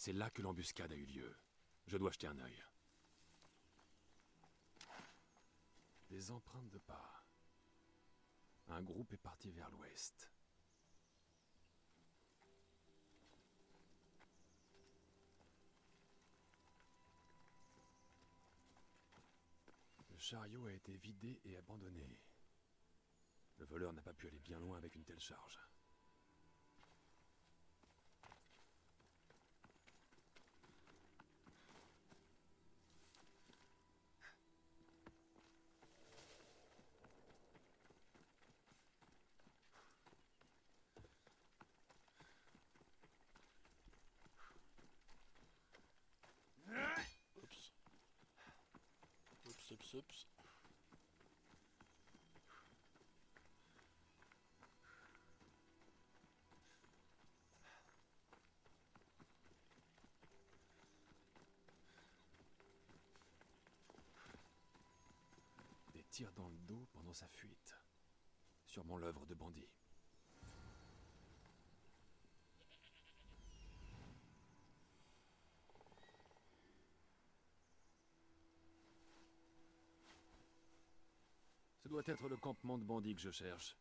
C'est là que l'embuscade a eu lieu. Je dois jeter un œil. Des empreintes de pas. Un groupe est parti vers l'ouest. Le chariot a été vidé et abandonné. Le voleur n'a pas pu aller bien loin avec une telle charge. Oups. Oups, oups, oups. Des tirs dans le dos pendant sa fuite. Sûrement l'œuvre de bandits. Ce doit être le campement de bandits que je cherche.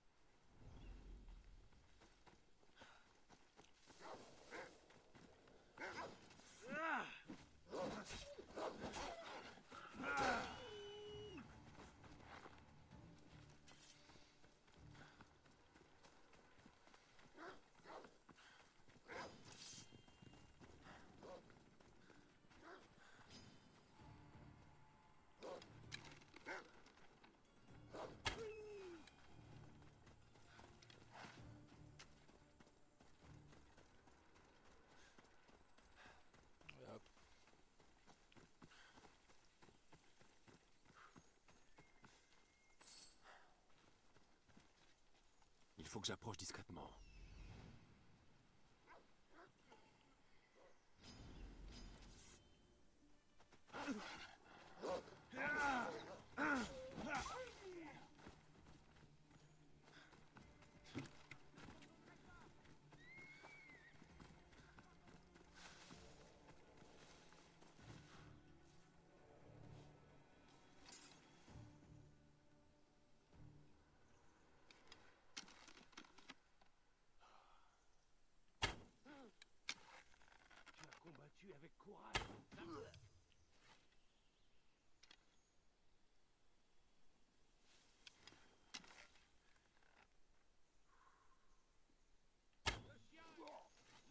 Et hop. Il faut que j'approche discrètement. Tu as combattu avec courage.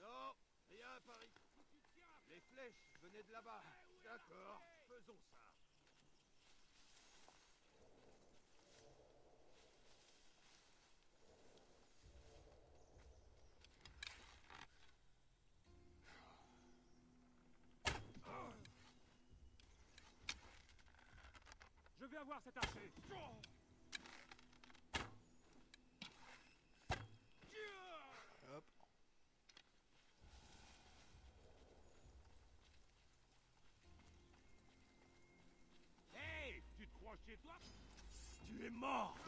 Non, rien par ici. Les flèches venaient de là-bas. D'accord, faisons ça. Je vais avoir cet archer. Hop. Hey, tu te crois chez toi? Tu es mort.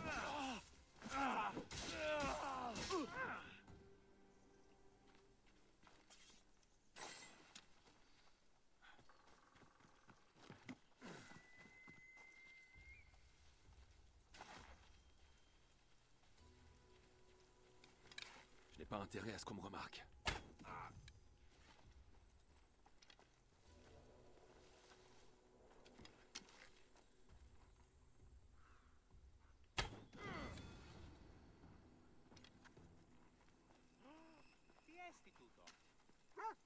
Je n'ai pas intérêt à ce qu'on me remarque. Ti è istituto? Hop.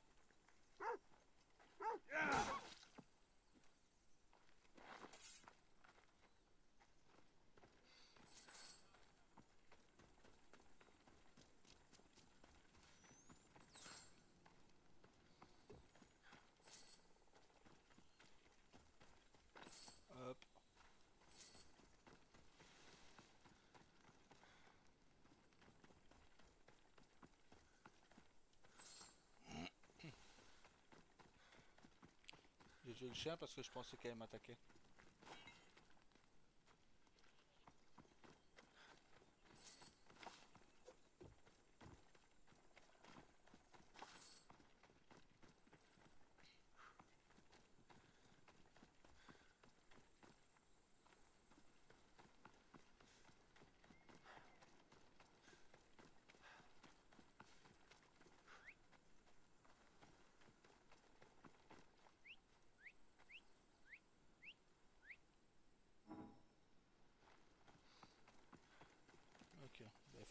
J'ai tué le chien parce que je pensais qu'elle allait m'attaquer.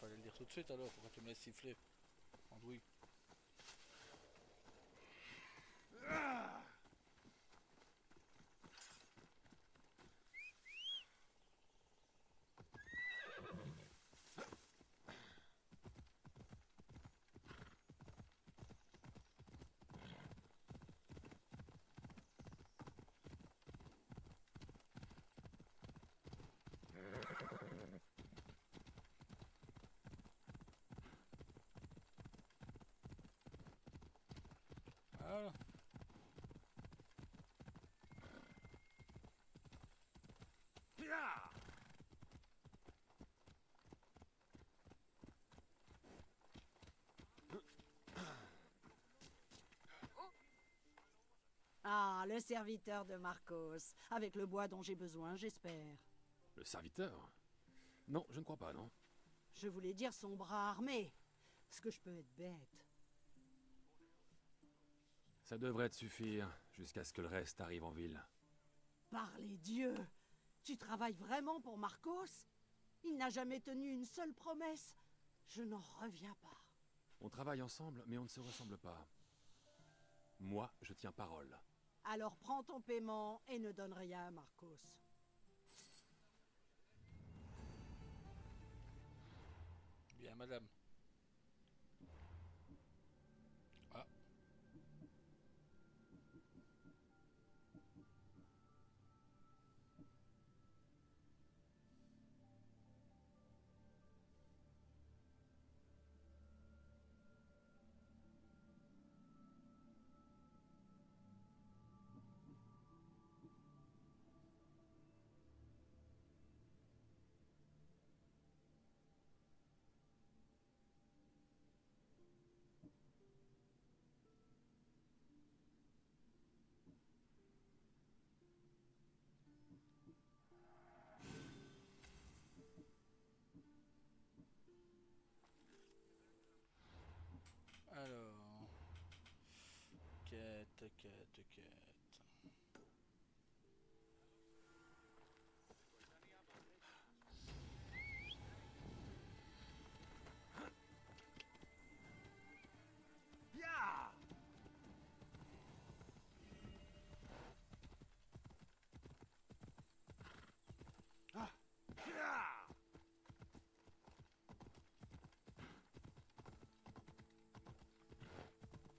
fallait le dire tout de suite alors, pourquoi tu me laisses siffler? Andouille. Voilà. Ya! Ah, le serviteur de Marcos. Avec le bois dont j'ai besoin, j'espère. Le serviteur? Non, je ne crois pas, non. Je voulais dire son bras armé. Est-ce que je peux être bête? Ça devrait te suffire, jusqu'à ce que le reste arrive en ville. Par les dieux! Tu travailles vraiment pour Marcos? Il n'a jamais tenu une seule promesse. Je n'en reviens pas. On travaille ensemble, mais on ne se ressemble pas. Moi, je tiens parole. Alors prends ton paiement et ne donne rien à Marcos. Bien, madame. Ah. Alors... Quête. Ya! Ah! Ya!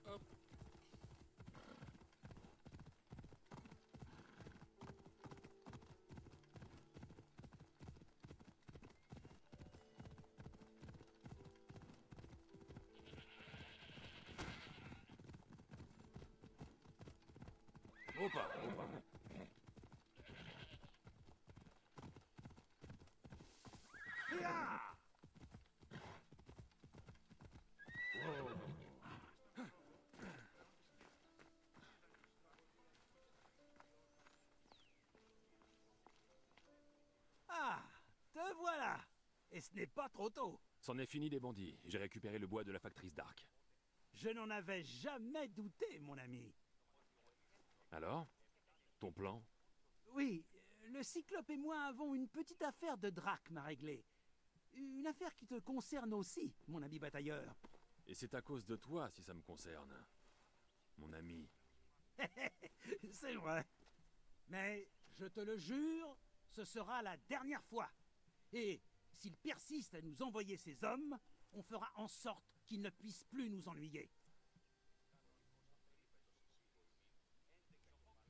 Hop. Opa, opa. Ya! Ah! Te voilà! Et ce n'est pas trop tôt. C'en est fini des bandits. J'ai récupéré le bois de la factrice d'Arc. Je n'en avais jamais douté, mon ami. Alors? Ton plan? Oui, le Cyclope et moi avons une petite affaire de drachme à régler. Une affaire qui te concerne aussi, mon ami batailleur. Et c'est à cause de toi si ça me concerne. Mon ami. C'est vrai. Mais, je te le jure, ce sera la dernière fois. Et s'il persiste à nous envoyer ses hommes, on fera en sorte qu'il ne puisse plus nous ennuyer.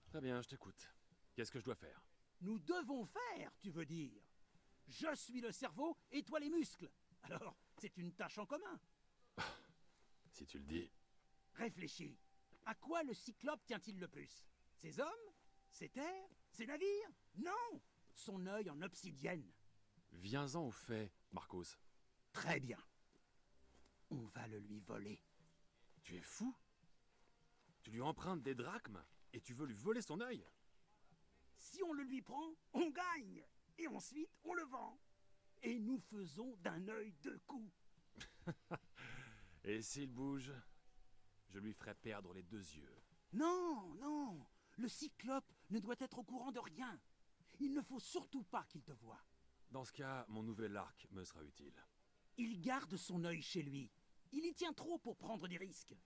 Très bien, je t'écoute. Qu'est-ce que je dois faire? Nous devons faire, tu veux dire. Je suis le cerveau et toi les muscles. Alors, c'est une tâche en commun. Si tu le dis. Réfléchis. À quoi le Cyclope tient-il le plus? Ses hommes? Ses terres? Ses navires? Non! Son œil en obsidienne. Viens-en au fait, Marcos. Très bien. On va le lui voler. Tu es fou? Tu lui empruntes des drachmes et tu veux lui voler son œil? Si on le lui prend, on gagne. Et ensuite, on le vend. Et nous faisons d'un œil deux coups. Et s'il bouge, je lui ferai perdre les deux yeux. Non, non. Le Cyclope ne doit être au courant de rien. Il ne faut surtout pas qu'il te voie. Dans ce cas, mon nouvel arc me sera utile. Il garde son œil chez lui. Il y tient trop pour prendre des risques.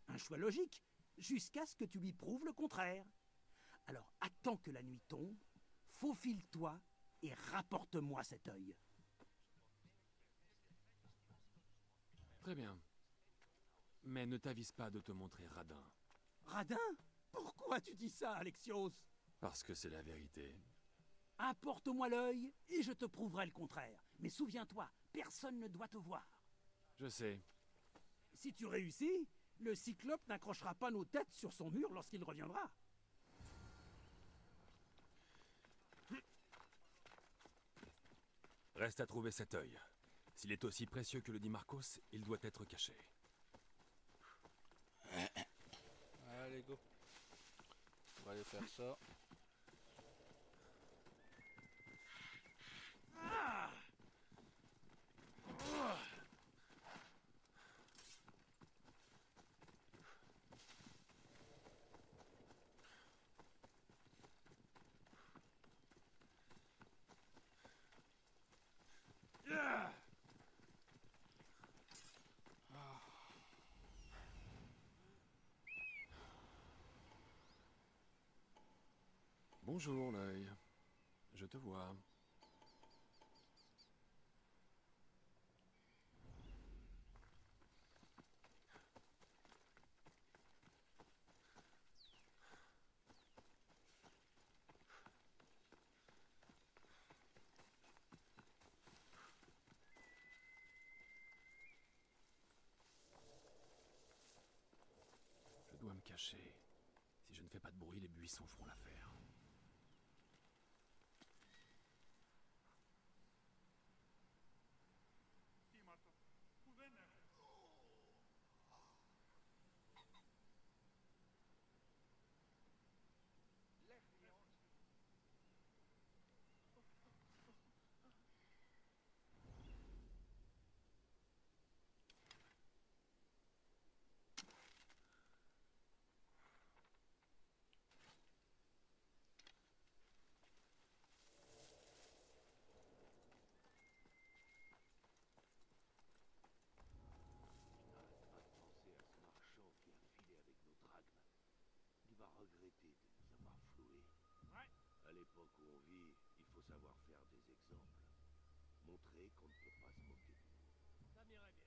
Un choix logique, jusqu'à ce que tu lui prouves le contraire. Alors attends que la nuit tombe, faufile-toi et rapporte-moi cet œil. Très bien. Mais ne t'avise pas de te montrer radin. Radin? Pourquoi tu dis ça, Alexios? Parce que c'est la vérité. Apporte-moi l'œil et je te prouverai le contraire. Mais souviens-toi, personne ne doit te voir. Je sais. Si tu réussis, le Cyclope n'accrochera pas nos têtes sur son mur lorsqu'il reviendra. Reste à trouver cet œil. S'il est aussi précieux que le dit Marcos, il doit être caché. Allez, go. On va aller faire ça. Bonjour, l'œil. Je te vois. Je dois me cacher. Si je ne fais pas de bruit, les buissons feront l'affaire. Il va regretter de nous avoir floués. Ouais. À l'époque où on vit, il faut savoir faire des exemples. Montrer qu'on ne peut pas se moquer de nous. Ça m'irait bien.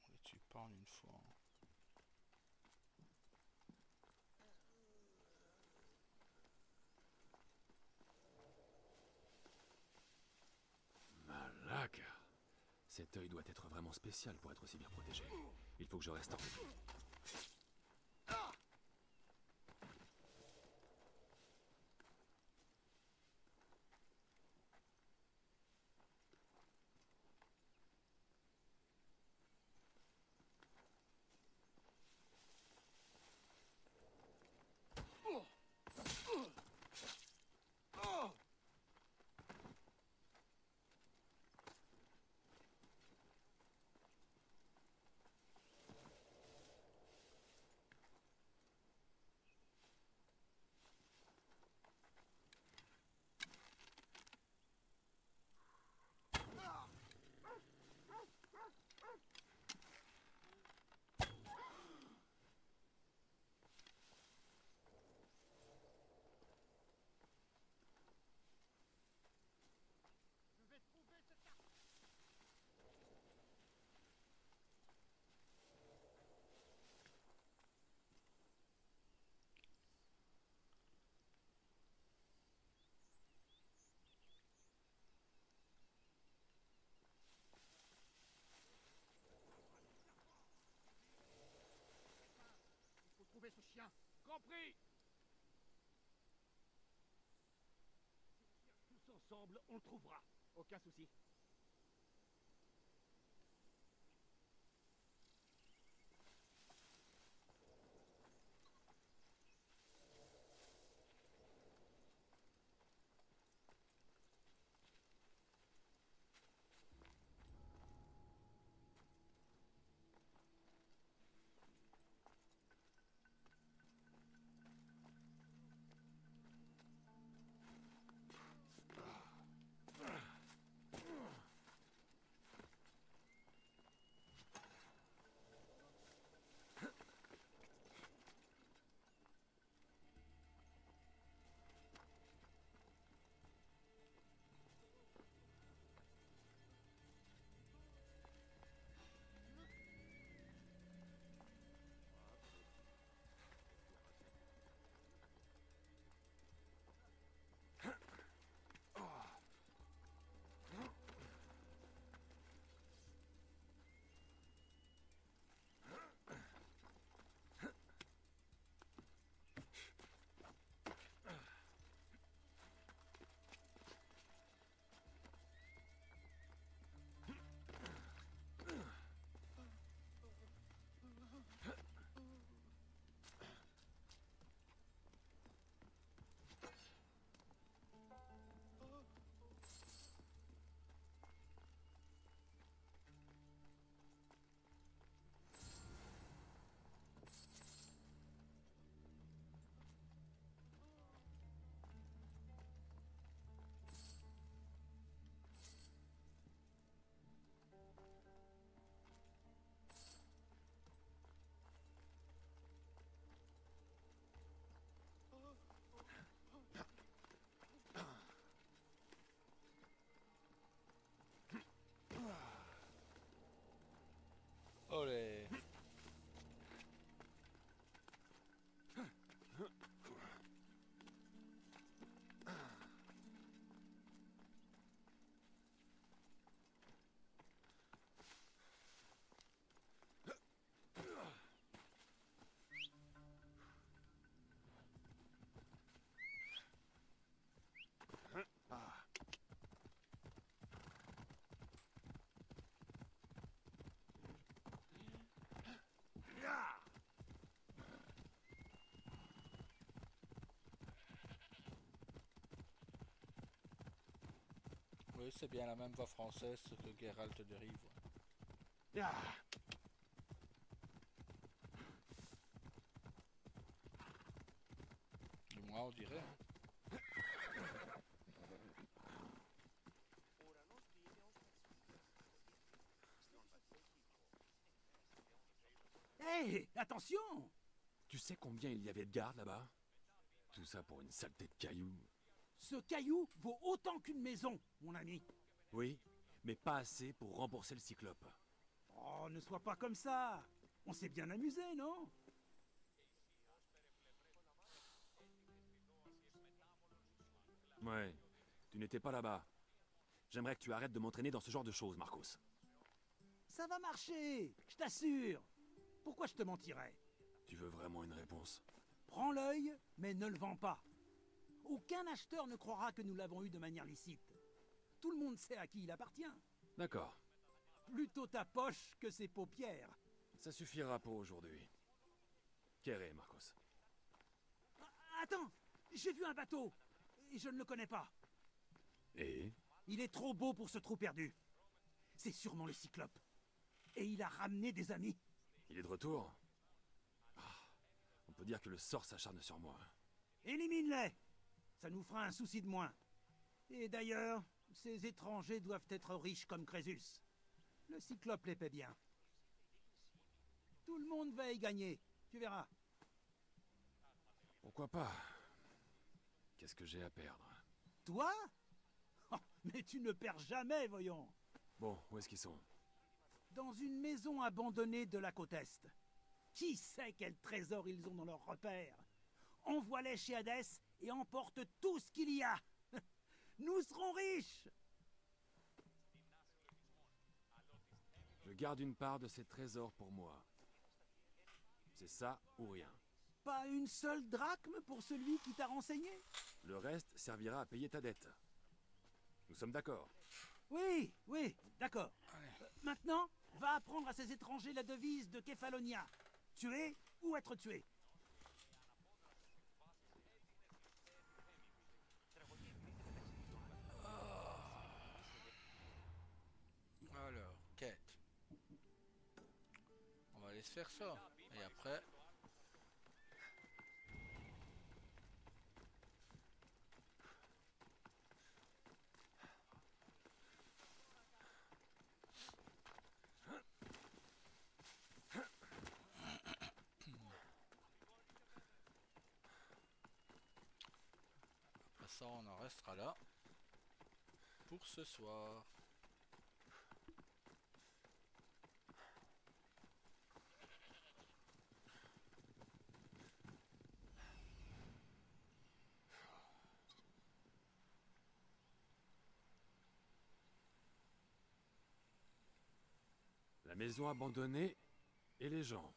On les tue pas en une fois. Malaka. Cet œil doit être vraiment spécial pour être aussi bien protégé. Il faut que je reste en vie. t'en prie. Tous ensemble, on le trouvera. Aucun souci. Olé. Oui, c'est bien la même voix française que Geralt de Rivia. Du moins, on dirait. Hein. Hé, attention! Tu sais combien il y avait de gardes là-bas? Tout ça pour une saleté de cailloux. Ce caillou vaut autant qu'une maison, mon ami. Oui, mais pas assez pour rembourser le cyclope. Oh, ne sois pas comme ça. On s'est bien amusé, non? Ouais, tu n'étais pas là-bas. J'aimerais que tu arrêtes de m'entraîner dans ce genre de choses, Marcos. Ça va marcher, je t'assure. Pourquoi je te mentirais? Tu veux vraiment une réponse? Prends l'œil, mais ne le vends pas. Aucun acheteur ne croira que nous l'avons eu de manière licite. Tout le monde sait à qui il appartient. D'accord. Plutôt ta poche que ses paupières. Ça suffira pour aujourd'hui. Quéré, Marcos. Attends, j'ai vu un bateau. Et je ne le connais pas. Et? Il est trop beau pour ce trou perdu. C'est sûrement le Cyclope. Et il a ramené des amis. Il est de retour? Ah, on peut dire que le sort s'acharne sur moi. Élimine-les. Ça nous fera un souci de moins. Et d'ailleurs, ces étrangers doivent être riches comme Crésus. Le Cyclope les paie bien. Tout le monde va y gagner, tu verras. Pourquoi pas? Qu'est-ce que j'ai à perdre? Toi? Oh, mais tu ne perds jamais, voyons. Bon, où est-ce qu'ils sont? Dans une maison abandonnée de la côte Est. Qui sait quel trésor ils ont dans leur repère? Envoie-les chez Hadès et emporte tout ce qu'il y a. Nous serons riches. Je garde une part de ces trésors pour moi. C'est ça ou rien. pas une seule drachme pour celui qui t'a renseigné? Le reste servira à payer ta dette. Nous sommes d'accord. Oui, oui, d'accord. Maintenant, va apprendre à ces étrangers la devise de Kefalonia. Tuer ou être tué. Alors, quête. On va aller se faire ça. Et après... Après ça, on en restera là. Pour ce soir. La maison abandonnée et les gens.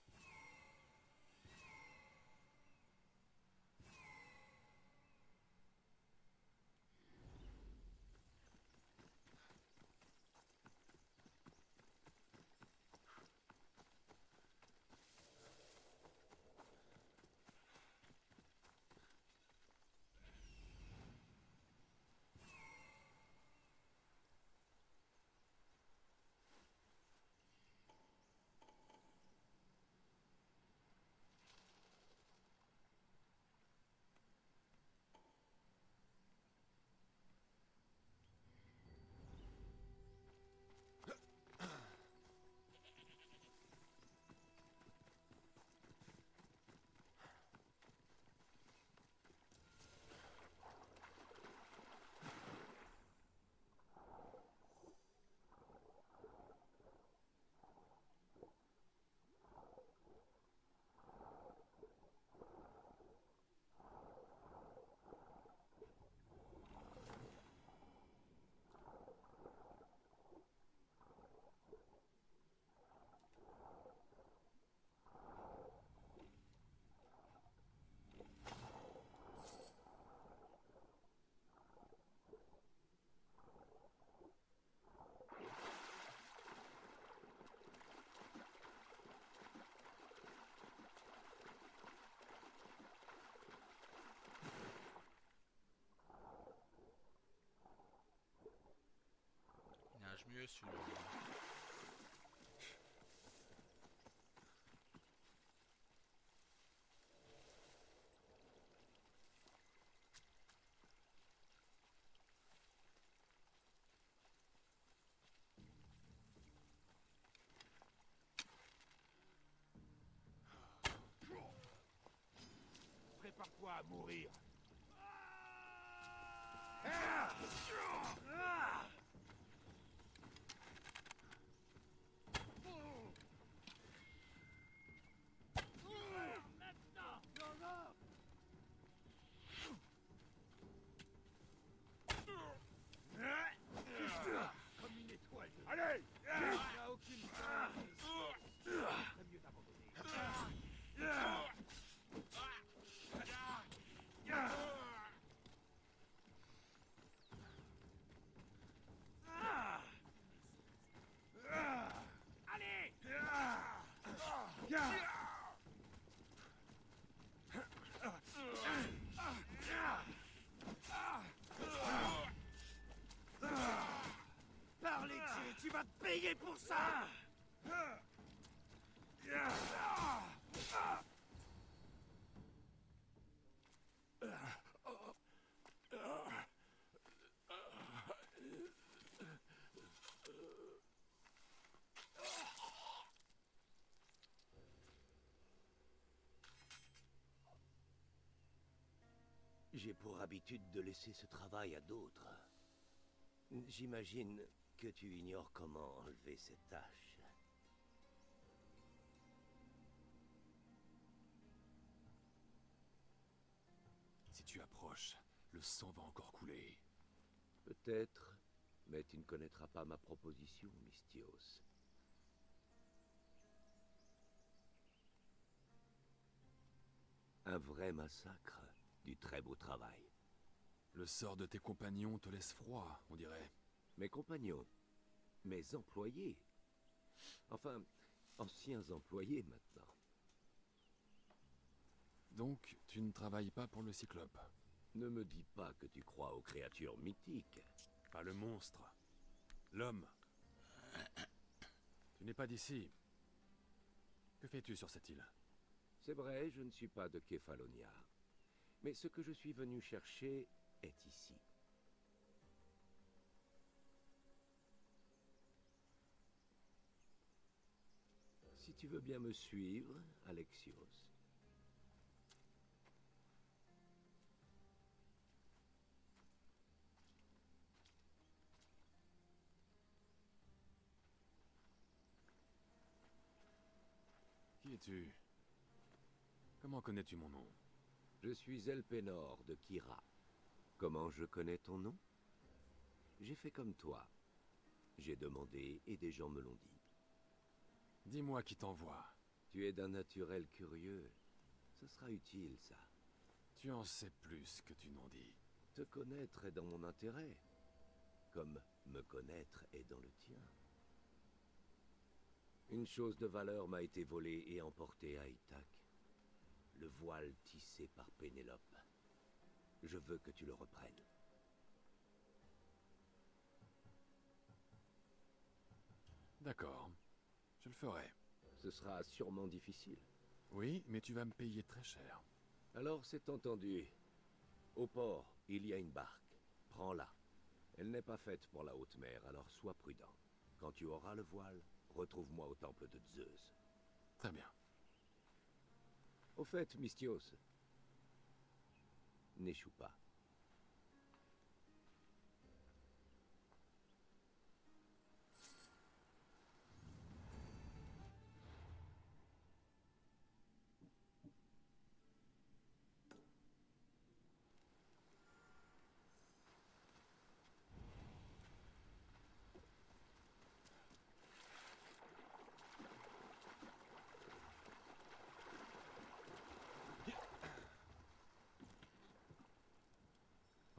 Il nage mieux celui-là. Prépare-toi à mourir. Comme une étoile de... Allez! Il n'y a aucune chance. C'est mieux d'abandonner. Allez! Par les dieux, tu vas te payer pour ça! J'ai pour habitude de laisser ce travail à d'autres. J'imagine que tu ignores comment enlever cette tâche. Si tu approches, le sang va encore couler. Peut-être, mais tu ne connaîtras pas ma proposition, Mystios. Un vrai massacre. Du très beau travail. Le sort de tes compagnons te laisse froid, on dirait. Mes compagnons. Mes employés. Enfin, anciens employés maintenant. Donc, tu ne travailles pas pour le Cyclope. Ne me dis pas que tu crois aux créatures mythiques. Pas le monstre. L'homme. Tu n'es pas d'ici. Que fais-tu sur cette île? C'est vrai, je ne suis pas de Kefalonia. Mais ce que je suis venu chercher est ici. Si tu veux bien me suivre, Alexios. Qui es-tu? Comment connais-tu mon nom? Je suis Elpenor de Kira. Comment je connais ton nom? J'ai fait comme toi. J'ai demandé et des gens me l'ont dit. Dis-moi qui t'envoie. Tu es d'un naturel curieux. Ce sera utile, ça. Tu en sais plus que tu n'en dis. Te connaître est dans mon intérêt. Comme me connaître est dans le tien. Une chose de valeur m'a été volée et emportée à Ithac. Le voile tissé par Pénélope. Je veux que tu le reprennes. D'accord. Je le ferai. Ce sera sûrement difficile. Oui, mais tu vas me payer très cher. Alors c'est entendu. Au port, il y a une barque. Prends-la. Elle n'est pas faite pour la haute mer, alors sois prudent. Quand tu auras le voile, retrouve-moi au temple de Zeus. Très bien. Au fait, Mystios, n'échoue pas.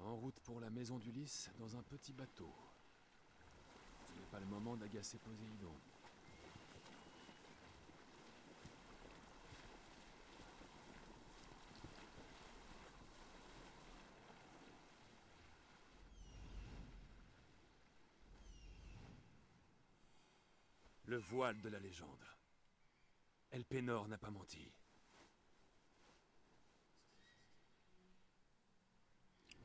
En route pour la maison d'Ulysse dans un petit bateau. Ce n'est pas le moment d'agacer Poséidon. Le voile de la légende. Elpenor n'a pas menti.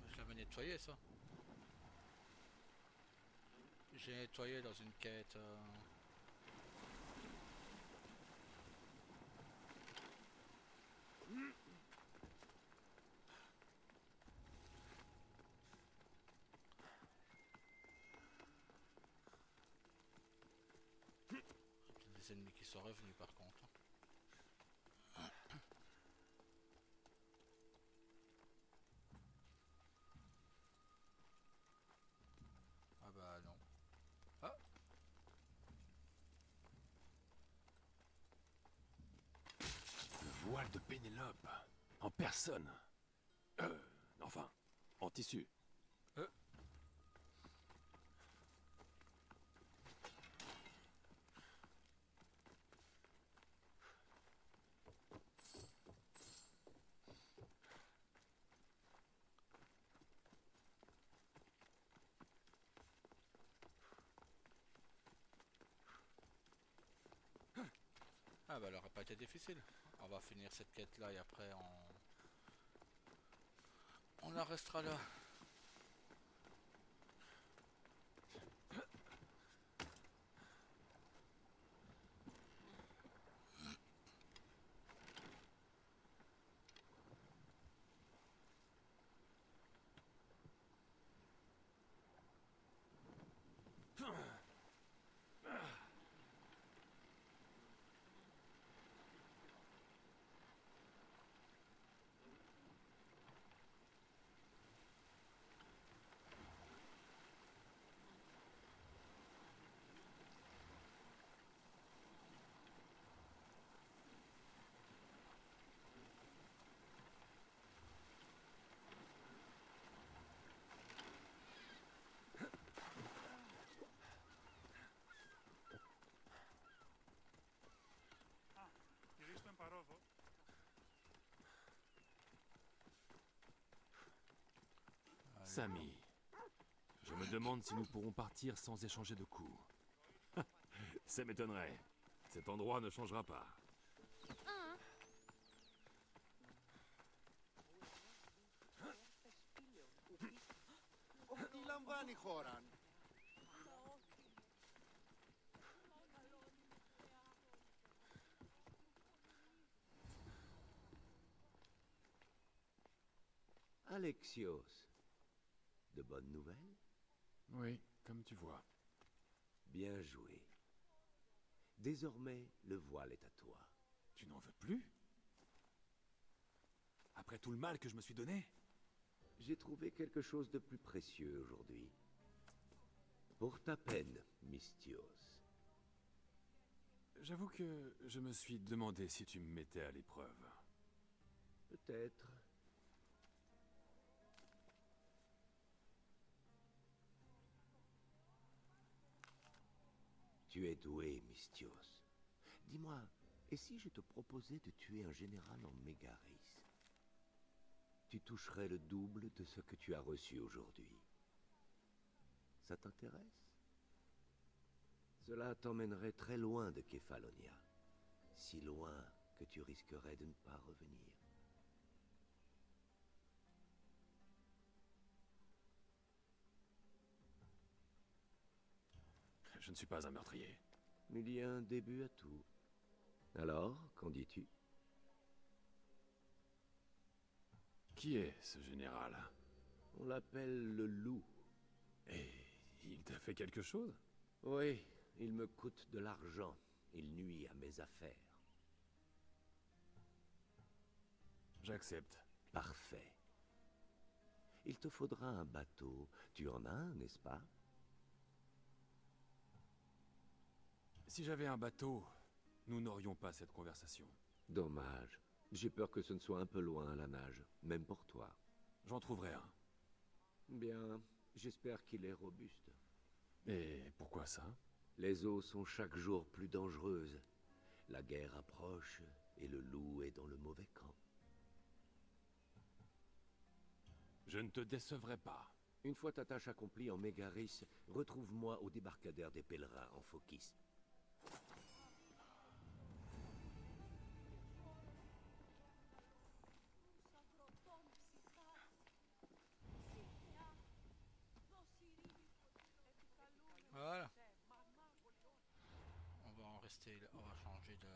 Je l'avais nettoyé ça. J'ai nettoyé dans une quête. Des ennemis qui sont revenus par contre. Ah bah non. Ah, Le voile de Pénélope. En personne. Enfin, en tissu. ah bah elle aurait pas été difficile. On va finir cette quête là et après on la restera là. Sami, je me demande si nous pourrons partir sans échanger de coups. Ça m'étonnerait. Cet endroit ne changera pas. Alexios, de bonnes nouvelles? Oui, comme tu vois. Bien joué. Désormais, le voile est à toi. Tu n'en veux plus? Après tout le mal que je me suis donné? J'ai trouvé quelque chose de plus précieux aujourd'hui. Pour ta peine, Mystios. J'avoue que je me suis demandé si tu me mettais à l'épreuve. Peut-être. Tu es doué, Mystios. Dis-moi, et si je te proposais de tuer un général en Mégaris? Tu toucherais le double de ce que tu as reçu aujourd'hui. Ça t'intéresse? Cela t'emmènerait très loin de Kefalonia. Si loin que tu risquerais de ne pas revenir. Je ne suis pas un meurtrier. Il y a un début à tout. Alors, qu'en dis-tu? Qui est ce général? On l'appelle le loup. Et il t'a fait quelque chose? Oui, il me coûte de l'argent. Il nuit à mes affaires. J'accepte. Parfait. Il te faudra un bateau. Tu en as un, n'est-ce pas? Si j'avais un bateau, nous n'aurions pas cette conversation. Dommage. J'ai peur que ce ne soit un peu loin à la nage, même pour toi. J'en trouverai un. Bien, j'espère qu'il est robuste. Et pourquoi ça? Les eaux sont chaque jour plus dangereuses. La guerre approche et le loup est dans le mauvais camp. Je ne te décevrai pas. Une fois ta tâche accomplie en Mégaris, retrouve-moi au débarcadère des pèlerins en Phokis. Voilà. On va en rester là. On va changer de...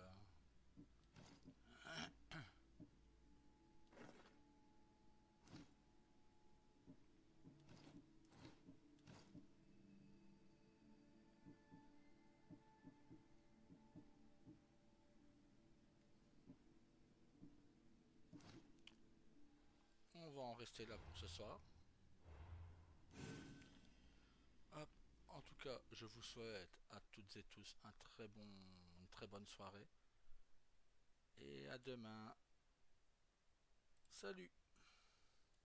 On va en rester là pour ce soir. Hop. En tout cas, je vous souhaite à toutes et tous une très bonne soirée. Et à demain. Salut!